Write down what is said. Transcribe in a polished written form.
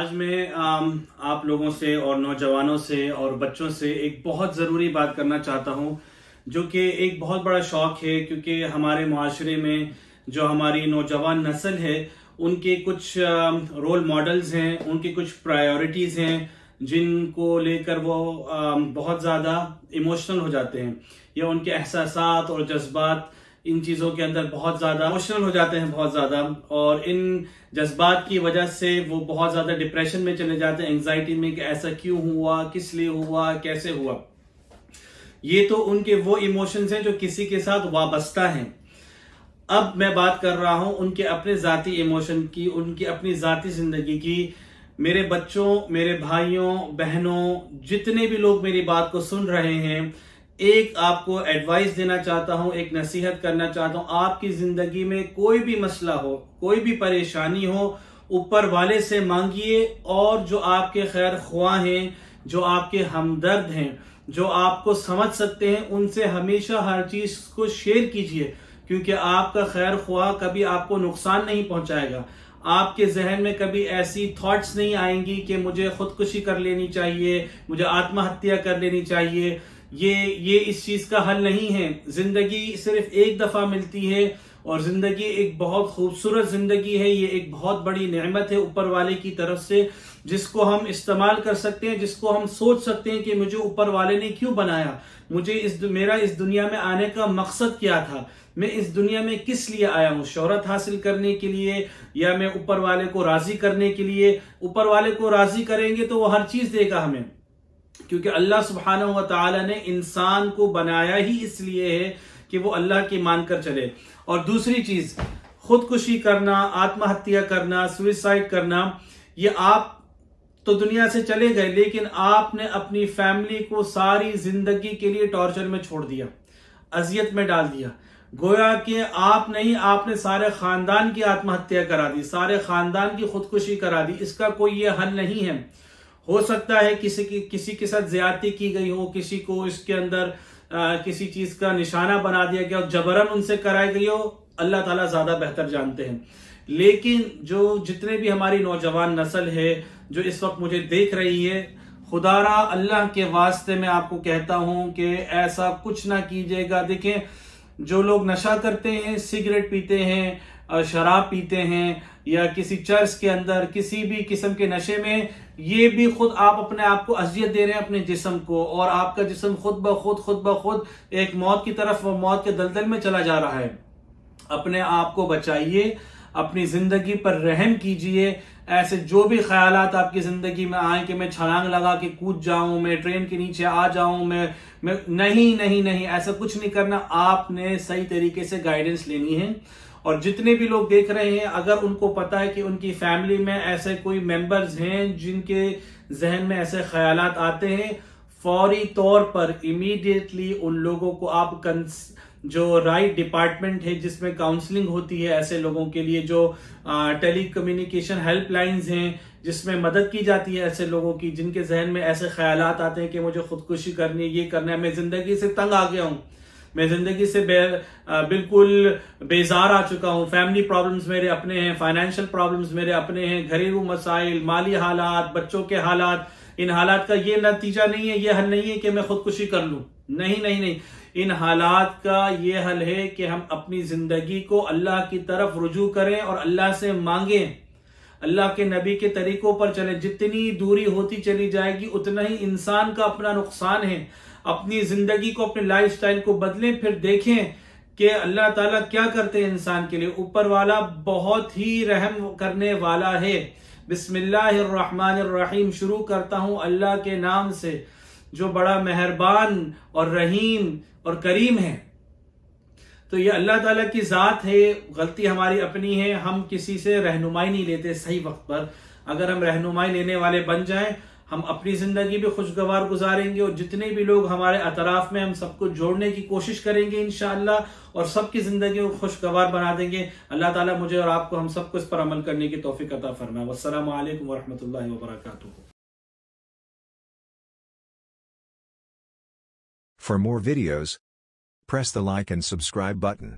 आज मैं आप लोगों से और नौजवानों से और बच्चों से एक बहुत ज़रूरी बात करना चाहता हूं, जो कि एक बहुत बड़ा शौक है। क्योंकि हमारे माशरे में जो हमारी नौजवान नस्ल है, उनके कुछ रोल मॉडल्स हैं, उनकी कुछ प्रायोरिटीज़ हैं जिनको लेकर वो बहुत ज़्यादा इमोशनल हो जाते हैं, या उनके एहसासात और जज्बात इन चीज़ों के अंदर बहुत ज़्यादा इमोशनल हो जाते हैं, बहुत ज़्यादा। और इन जज्बात की वजह से वो बहुत ज़्यादा डिप्रेशन में चले जाते हैं, एंग्जाइटी में, कि ऐसा क्यों हुआ, किस लिए हुआ, कैसे हुआ। ये तो उनके वो इमोशंस हैं जो किसी के साथ वाबस्ता हैं। अब मैं बात कर रहा हूं उनके अपने जाती इमोशन की, उनकी अपनी जाती जिंदगी की। मेरे बच्चों, मेरे भाइयों बहनों, जितने भी लोग मेरी बात को सुन रहे हैं, एक आपको एडवाइस देना चाहता हूं, एक नसीहत करना चाहता हूं। आपकी जिंदगी में कोई भी मसला हो, कोई भी परेशानी हो, ऊपर वाले से मांगिए। और जो आपके खैर ख्वाह हैं, जो आपके हमदर्द हैं, जो आपको समझ सकते हैं, उनसे हमेशा हर चीज को शेयर कीजिए। क्योंकि आपका खैर ख्वाह कभी आपको नुकसान नहीं पहुंचाएगा। आपके जहन में कभी ऐसी थॉट्स नहीं आएंगी कि मुझे खुदकुशी कर लेनी चाहिए, मुझे आत्महत्या कर लेनी चाहिए। ये इस चीज का हल नहीं है। जिंदगी सिर्फ एक दफा मिलती है और जिंदगी एक बहुत खूबसूरत जिंदगी है। ये एक बहुत बड़ी नेमत है ऊपर वाले की तरफ से, जिसको हम इस्तेमाल कर सकते हैं, जिसको हम सोच सकते हैं कि मुझे ऊपर वाले ने क्यों बनाया, मुझे मेरा इस दुनिया में आने का मकसद क्या था, मैं इस दुनिया में किस लिए आया हूं, शोहरत हासिल करने के लिए या मैं ऊपर वाले को राजी करने के लिए। ऊपर वाले को राजी करेंगे तो वो हर चीज देगा हमें, क्योंकि अल्लाह सुब्हानहू व तआला ने इंसान को बनाया ही इसलिए है कि वो अल्लाह की मानकर चले। और दूसरी चीज, खुदकुशी करना, आत्महत्या करना, सुइसाइड करना, ये आप तो दुनिया से चले गए, लेकिन आपने अपनी फैमिली को सारी जिंदगी के लिए टॉर्चर में छोड़ दिया, अजियत में डाल दिया। गोया कि आप नहीं, आपने सारे खानदान की आत्महत्या करा दी, सारे खानदान की खुदकुशी करा दी। इसका कोई ये हल नहीं है। हो सकता है किसी के साथ ज्यादती की गई हो, किसी को इसके अंदर किसी चीज का निशाना बना दिया गया हो, जबरन उनसे कराई गई हो, अल्लाह ताला ज्यादा बेहतर जानते हैं। लेकिन जितने भी हमारी नौजवान नस्ल है जो इस वक्त मुझे देख रही है, खुदारा अल्लाह के वास्ते मैं आपको कहता हूं कि ऐसा कुछ ना कीजिएगा। देखें, जो लोग नशा करते हैं, सिगरेट पीते हैं, शराब पीते हैं, या किसी चर्च के अंदर किसी भी किस्म के नशे में, ये भी खुद आप अपने आप को अजियत दे रहे हैं, अपने जिस्म को। और आपका जिस्म खुद ब खुद एक मौत की तरफ, मौत के दलदल में चला जा रहा है। अपने आप को बचाइए, अपनी जिंदगी पर रहम कीजिए। ऐसे जो भी ख्यालात आपकी जिंदगी में आए कि मैं छलांग लगा के कूद जाऊं, मैं ट्रेन के नीचे आ जाऊं, मैं नहीं नहीं नहीं, ऐसा कुछ नहीं करना। आपने सही तरीके से गाइडेंस लेनी है। और जितने भी लोग देख रहे हैं, अगर उनको पता है कि उनकी फैमिली में ऐसे कोई मेंबर्स हैं जिनके जहन में ऐसे ख्यालात आते हैं, फौरी तौर पर इमीडिएटली उन लोगों को आप जो राइट डिपार्टमेंट है जिसमें काउंसलिंग होती है ऐसे लोगों के लिए, जो टेली कम्युनिकेशन हेल्पलाइंस हैं जिसमें मदद की जाती है ऐसे लोगों की जिनके जहन में ऐसे ख्यालात आते हैं कि मुझे खुदकुशी करनी है, ये करना है, मैं जिंदगी से तंग आ गया हूं, मैं जिंदगी से बिल्कुल बेजार आ चुका हूं, फैमिली प्रॉब्लम्स मेरे अपने हैं, फाइनेंशियल प्रॉब्लम्स मेरे अपने हैं, घरेलू मसाइल, माली हालात, बच्चों के हालात। इन हालात का ये नतीजा नहीं है, ये हल नहीं है कि मैं खुदकुशी कर लूं। नहीं नहीं नहीं, इन हालात का ये हल है कि हम अपनी जिंदगी को अल्लाह की तरफ रुजू करें और अल्लाह से मांगें, अल्लाह के नबी के तरीकों पर चलें। जितनी दूरी होती चली जाएगी उतना ही इंसान का अपना नुकसान है। अपनी जिंदगी को, अपने लाइफस्टाइल को बदलें, फिर देखें कि अल्लाह ताला क्या करते हैं इंसान के लिए। ऊपर वाला बहुत ही रहम करने वाला है। बिस्मिल्लाहिर्रहमानिर्रहीम शुरू करता हूं अल्लाह के नाम से, जो बड़ा मेहरबान और रहीम और करीम है। तो ये अल्लाह ताला की जात है। गलती हमारी अपनी है, हम किसी से रहनुमाई नहीं लेते सही वक्त पर। अगर हम रहनुमाई लेने वाले बन जाएं, हम अपनी जिंदगी भी खुशगवार गुजारेंगे। और जितने भी लोग हमारे अतराफ में, हम सबको जोड़ने की कोशिश करेंगे इंशाअल्लाह, और सबकी जिंदगी को खुशगवार बना देंगे। अल्लाह ताला मुझे और आपको, हम सबको इस पर अमल करने की तौफीक अता फरमाए। वस्सलामु अलैकुम वरहमतुल्लाहि वबरकातुहू। For more videos, press the like and subscribe button.